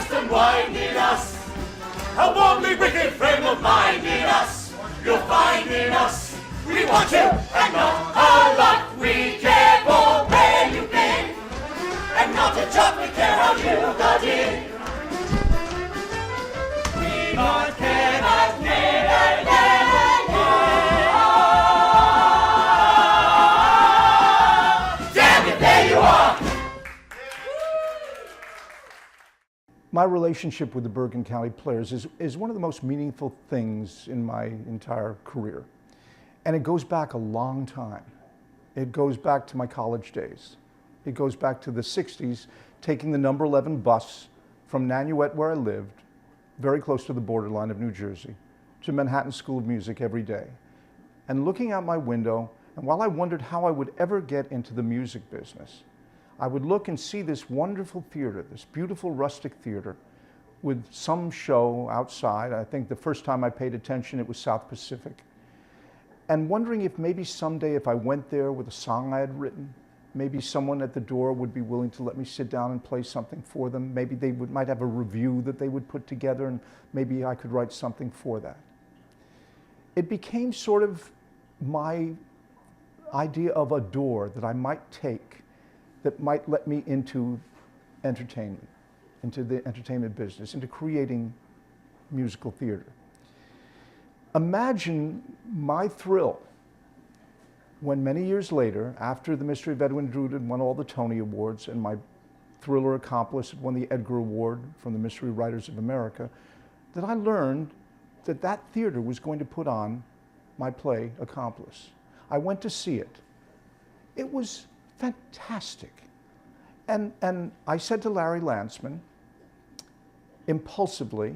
just unwind in us. A warmly wicked frame of mind in us. You'll find in us. We want you and not a lot. We care for where you've been and not a jot. We care how you got in. We don't care about damn it, there you are. My relationship with the Bergen County Players is one of the most meaningful things in my entire career. And it goes back a long time. It goes back to my college days. It goes back to the 60s, taking the number 11 bus from Nanuet, where I lived, very close to the borderline of New Jersey, to Manhattan School of Music every day. And looking out my window, and while I wondered how I would ever get into the music business, I would look and see this wonderful theater, this beautiful rustic theater with some show outside. I think the first time I paid attention, it was South Pacific. And wondering if maybe someday if I went there with a song I had written, maybe someone at the door would be willing to let me sit down and play something for them. Maybe they might have a review that they would put together and maybe I could write something for that. It became sort of my idea of a door that I might take that might let me into entertainment, into the entertainment business, into creating musical theater. Imagine my thrill when many years later, after The Mystery of Edwin Drood had won all the Tony Awards and my thriller Accomplice had won the Edgar Award from the Mystery Writers of America, that I learned that that theater was going to put on my play Accomplice. I went to see it. It was fantastic. And I said to Larry Lantzman, impulsively,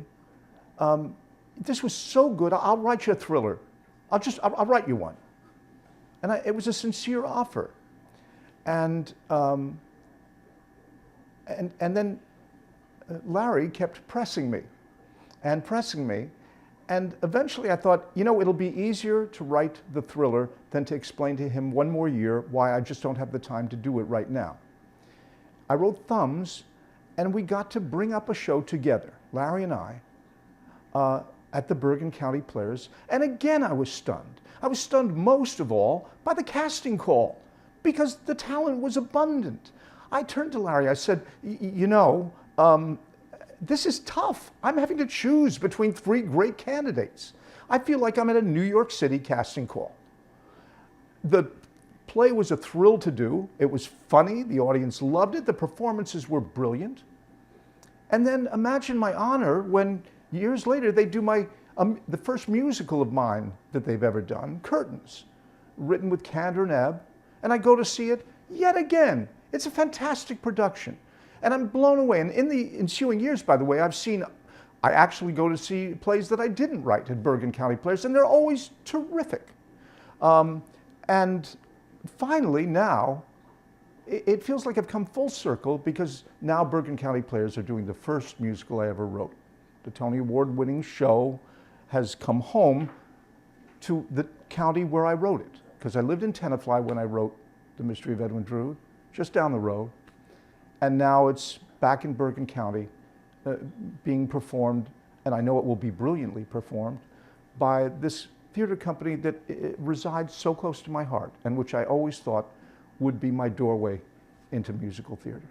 this was so good, I'll write you a thriller. I'll write you one. And it was a sincere offer. And then Larry kept pressing me. And eventually I thought, you know, it'll be easier to write the thriller than to explain to him one more year why I just don't have the time to do it right now. I wrote Thumbs, and we got to bring up a show together, Larry and I, at the Bergen County Players. And again, I was stunned. I was stunned most of all by the casting call, because the talent was abundant. I turned to Larry, I said, you know, this is tough. I'm having to choose between 3 great candidates. I feel like I'm at a New York City casting call. The play was a thrill to do. It was funny. The audience loved it. The performances were brilliant. And then imagine my honor when years later they do the first musical of mine that they've ever done, Curtains, written with Kander and Ebb. And I go to see it yet again. It's a fantastic production. And I'm blown away. And in the ensuing years, by the way, I actually go to see plays that I didn't write at Bergen County Players, and they're always terrific. And finally, now, it feels like I've come full circle because now Bergen County Players are doing the first musical I ever wrote. The Tony Award-winning show has come home to the county where I wrote it, because I lived in Tenafly when I wrote The Mystery of Edwin Drood, just down the road. And now it's back in Bergen County being performed, and I know it will be brilliantly performed, by this theater company that resides so close to my heart and which I always thought would be my doorway into musical theater.